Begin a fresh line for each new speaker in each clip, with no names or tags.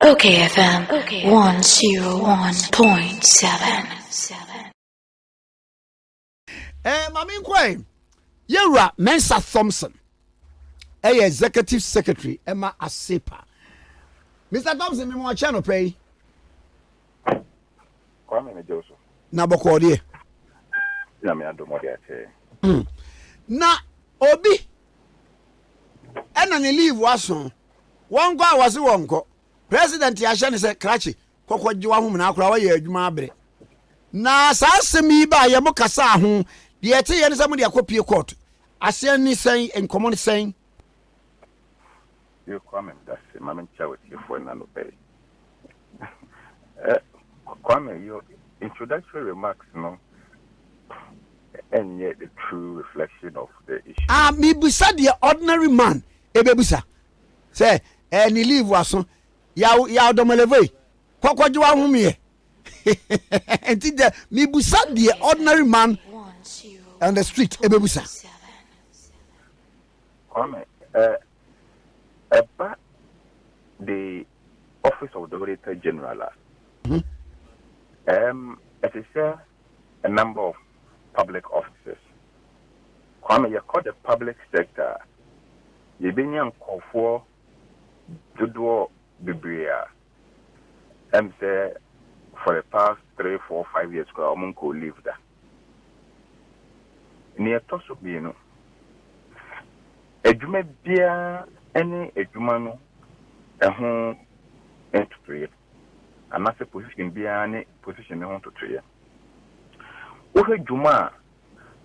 OKFM 101.7.
Mami Nkwe, Yera Mensa Thompson, Executive Secretary, Emma Asepa. Mr. Thompson, me mo channel pay.
Kwame me Joseph.
Na bokodi.
Na me ado modi ate.
Na obi ena ne leave waso. Wonko awase wonko. President ya hye ne se krachi kokogye wa hom na akora wa ye adwuma abre. Na saa semi ba ye mo kasa ho de ete ye ne se mo de akopie court. Ase ni sen enkomo ni sen.
You Kwame that's mama ncha with you for na no pay. Kwame, your introductory remarks, no, and yet the true reflection of the issue.
Me busa the ordinary man, ebebusa. Say, ni leave waso, ya Domelevo, kwakwaji wa humie. Enti de me busa the ordinary man on the street, ebebusa.
Kwame, about the office of the Auditor General. It is a number of public offices. Kwame, you call the public sector. You been young call for Judo Bibria. Say for the past 3, 4, 5 years, I'm going to live there. Near Tosso, you know. Edume bia any edumano ehun entry. And that's a position behind position they want to trade. Ohe Juma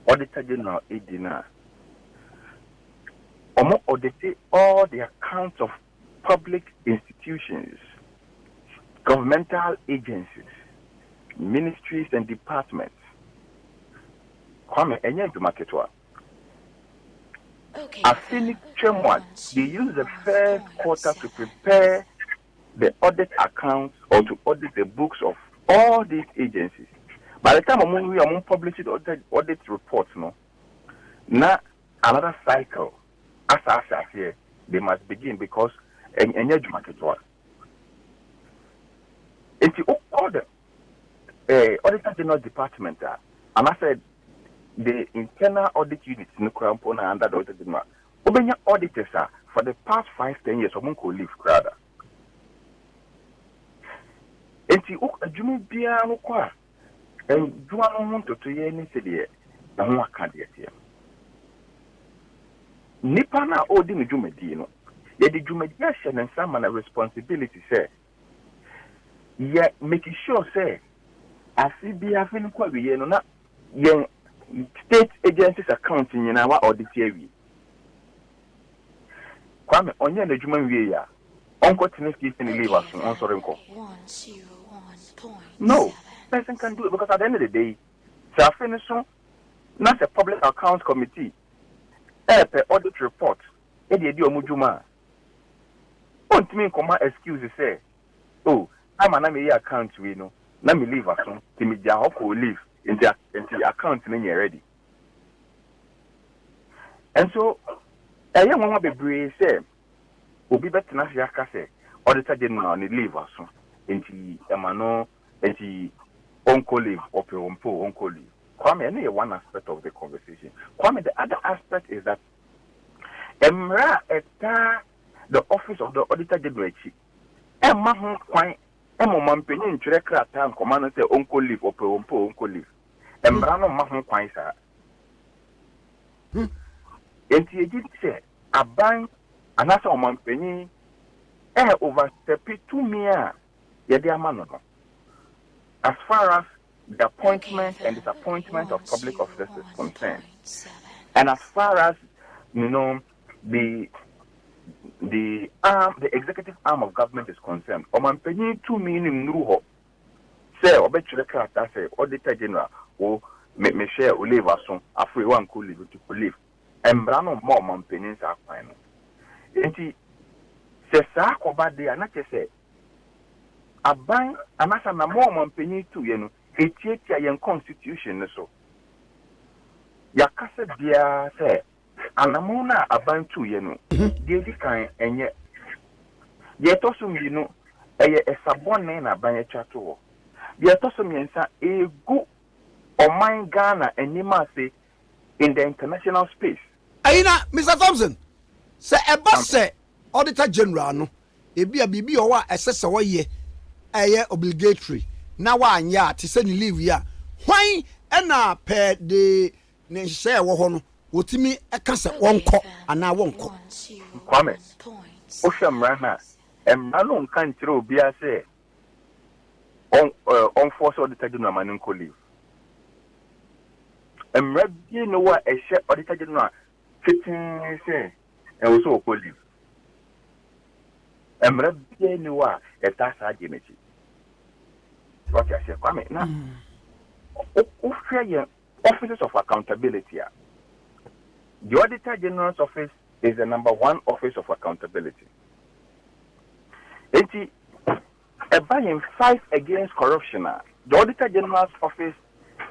Auditor General Edina Omo audit all the accounts of public institutions, governmental agencies, ministries and departments. Kwame enye Juma ketwa. I finished they use the first quarter to prepare the audit accounts or to audit the books of all these agencies. By the time we publish the audit reports, no, now another cycle, as I said here, they must begin because any market work. If you call the Auditor General Department, and I said the internal audit units in the Crown under the Auditor General, Obenya auditors for the past 5-10 years, someone could leave rather. Enti o adwuma bia no kwa adwuma no ho toto ye ni se de na ho aka de tie nipa na odi ne dwuma di no ye de dwuma di ahye ne nsama na responsibility say ye make sure say afi bia fi no kwa wiye no na ye state agencies account nyina wa audit awi Kwame onye na dwuma wiye ya onko tinisi in leave us on sorry nko. No, person can do it because at the end of the day, not a public accounts committee. Per audit report, Eddie Omujuma. Don't mean command excuses say, oh, I'm an account we know. Let me leave us on Timidja will leave in the account when you're ready. And so, I don't want to be brave, say, Obi better na yaka say, Auditor General ni leave us into Emano. Enti onko leave or onko leave. Kwame, only one aspect of the conversation. Kwame, the other aspect is that Emra eta the office of the Auditor General chief. Emma ho kwan emo mampenyi ntwere krata command say onko leave or onko leave. Emra no ma ho kwan sa. Enti eji say aban anasa mampenyi overstep to me yede amano no. As far as the appointment and disappointment of public officers is concerned, and as far as the executive arm of government is concerned, Omanpenyi 2 million nuho say obetchureka say Auditor General or me share leave ason afre one could leave to leave and brano more Omanpenyi sa kwano enti se sa akoba de anache say aban anasa na mo mampenyi tu ye no etietia yen constitution so yakase bia say anamo na aban tu ye no de di kan enye ye to so mi no a sabone na banye chato. The Atosomiensa a go or mine Ghana and Nimase in the international space.
Aina, Mr. Thompson, say a boss say Auditor General no, e be a bibi or what assessor ye obligatory. Now one ya to send you leave ya. Why ena per the ne share wo wotimi eka se wonko ana wonko.
Kwame. Oshamrana. Emrano nka ntire obi ase on force Auditor General maninko leave. Emra bi no wa ehye Auditor General fitting say e wo so ko leave. Emra bi no wa eta sa agemechi. What I say, Kwame, now, offices of accountability. The Auditor General's office is the number one office of accountability. A buying fight against corruption. The Auditor General's office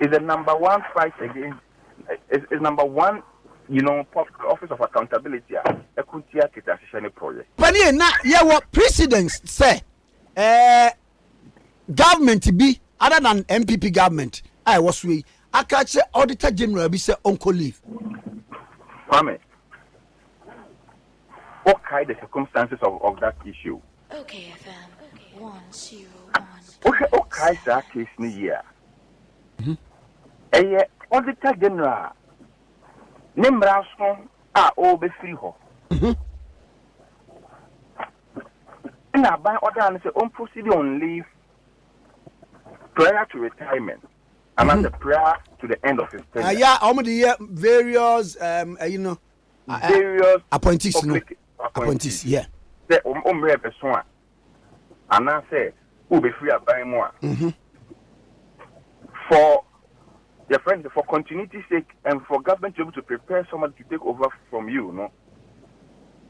is the number one fight against, is number one, office of accountability. A Kuntia Kitashani project.
But yeah, what precedents say, government be other than MPP government. I was we. I catch the Auditor General be say uncle leave.
Kwame, what kind of circumstances of that issue?
okayfm 101.
Okay, that case ni year. Auditor General Nimbrason be free ho. And I buy order and say on proceed on leave prior to retirement and at the prior to the end of his tenure.
Yeah, the various various appointees, appointees, yeah.
Say umbre person and I say who be free at buy more. For your friend, for continuity's sake and for government to be able to prepare someone to take over from you, no.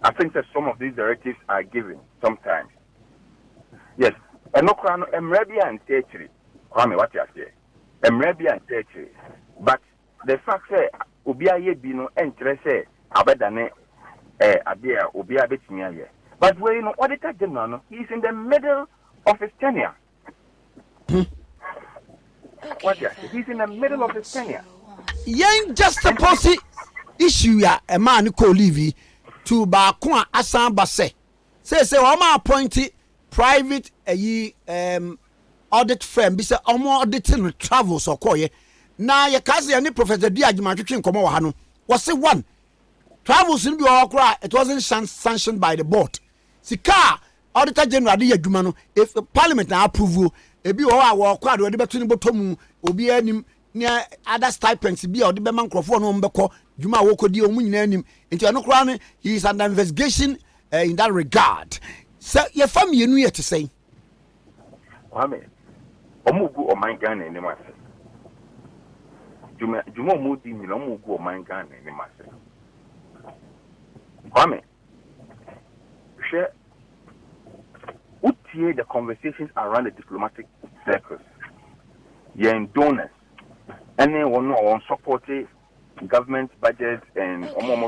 I think that some of these directives are given sometimes. Yes, and no crown emrebia and territory. Kwame, what you say? Emrebia and territory. But the fact say Ubia ye bino interest abedane abia Ubia betinya ye. But when Auditor General, he's in the middle of his tenure. What you say? He's in the middle of his tenure.
Yang just a policy issue ya a man ko leave to Bakwa Asamba say Oma appointed private audit firm be say omo auditing travels or koye na ye kaze any Professor Diajima twetwe nkomo wa hano was say one travels in be okra it wasn't sanctioned by the board sika Auditor General de adwuma no if the parliament na approve ebi o wa okra de beto ni botomu obi anim ne other stipends bi o de be man krofo no mbekọ dwuma wo kodi o mu nyina anim enti no kra no he is under investigation in that regard so your family nu yet to say
Kwame omugu o man Ghana ni mase juma omudi ni omugu o man Ghana ni mase Kwame share utie the conversations around the diplomatic circles yen donors anyone who supporting government budget and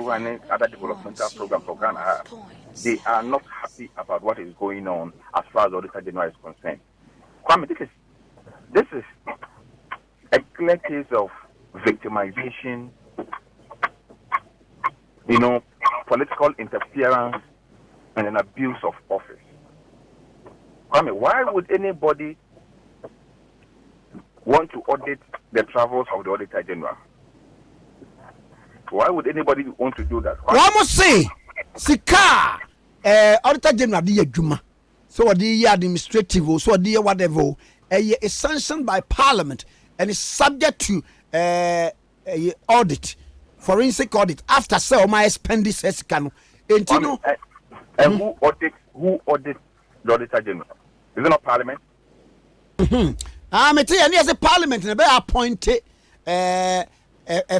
running other developmental programs for Ghana, they are not happy about what is going on as far as the Auditor General is concerned. Kwame, this is a clear case of victimization, political interference, and an abuse of office. Kwame, why would anybody want to audit the travels of the Auditor General? Why would anybody want to do that?
One must say, Sika, Auditor General, the Juma. So, the administrative, so the whatever, is sanctioned by Parliament and is subject to audit, forensic audit, after so my expenditure can. And
who audits the Auditor General? Is it not Parliament?
I'm telling you, as a Parliament, they appointed a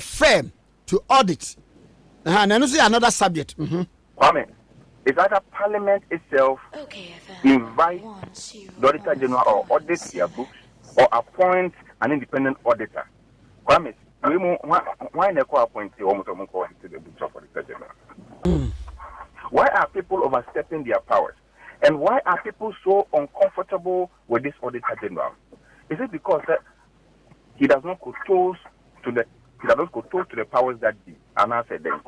firm to audit. And then see another subject.
Kwame, is that a Parliament itself invite the Auditor General or audit their books or appoint an independent auditor? Kwame, why not appoint the books of Auditor General? Why are people overstepping their powers? And why are people so uncomfortable with this Auditor General? Is it because he does not control to the powers that be? And I said then.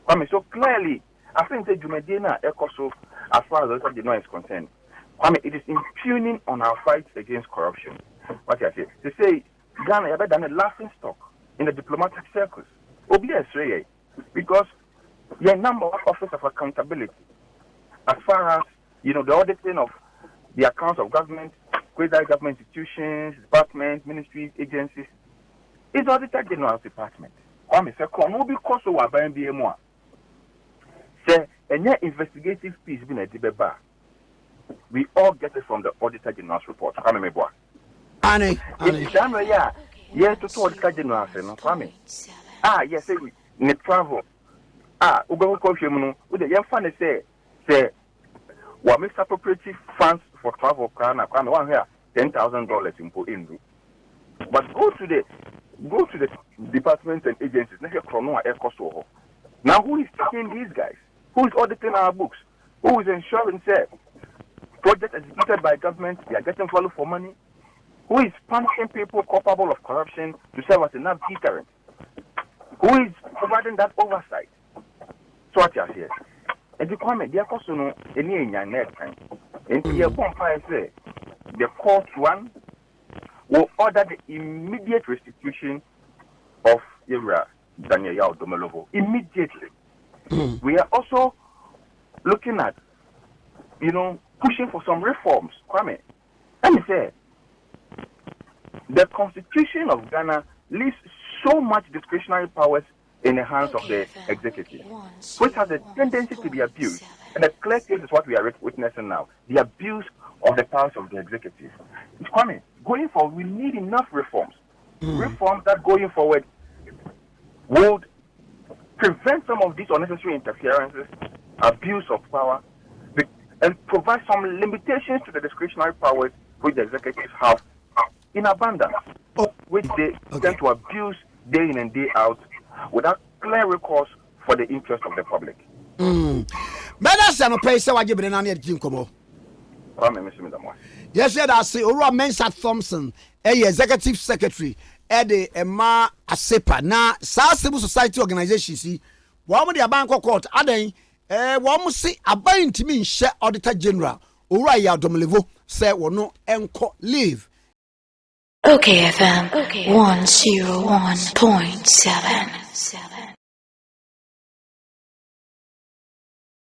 I mean, so clearly, I think the Jumedina Ecoso, as far as the Auditor General is concerned, I mean, it is impugning on our fight against corruption. What I say? They say Ghana has done a laughing stock in the diplomatic circles. Obviously, because your number of office of accountability, as far as the auditing of the accounts of government, quasi-government institutions, departments, ministries, agencies, is the Auditor General's department. I mean, because we are buying BMO. Say, any investigative piece being a debate. We all get it from the Auditor General's report. Kwame Meboa.
Annie.
Yes, to Auditor General, no, Kwame. Yes, we travel. We go to Kofiamuno. We the young fan say, what makes appropriative funds for travel? Kwame, one here, $10,000 in. But go to the departments and agencies. Now, who is taking these guys? Who is auditing our books? Who is ensuring projects executed by government, they are getting value for money? Who is punishing people culpable of corruption to serve as enough deterrent? Who is providing that oversight? So what you are here? And the comment, they are also no any in your neck time. And the court one will order the immediate restitution of Daniel Domelevo. Immediately. We are also looking at, pushing for some reforms. Kwame, let me say, the Constitution of Ghana leaves so much discretionary powers in the hands of the executive, which has a tendency to be abused. And the clear case is what we are witnessing now, the abuse of the powers of the executive. Kwame, going forward, we need enough reforms. Reforms that going forward would prevent some of these unnecessary interferences, abuse of power, and provide some limitations to the discretionary powers which the executives have in abundance, which they tend to abuse day in and day out without clear recourse for the interest of the public.
Yes, I say, Ora Mensa Thompson, executive secretary, Eddie Emma Asepa. Now, South Civil Society organization, see, one with the Banco Court, Aden, one say, a buying to me, share Auditor General, Ora Domelevo, say, well, no, enco leave.
OKFM 101.7.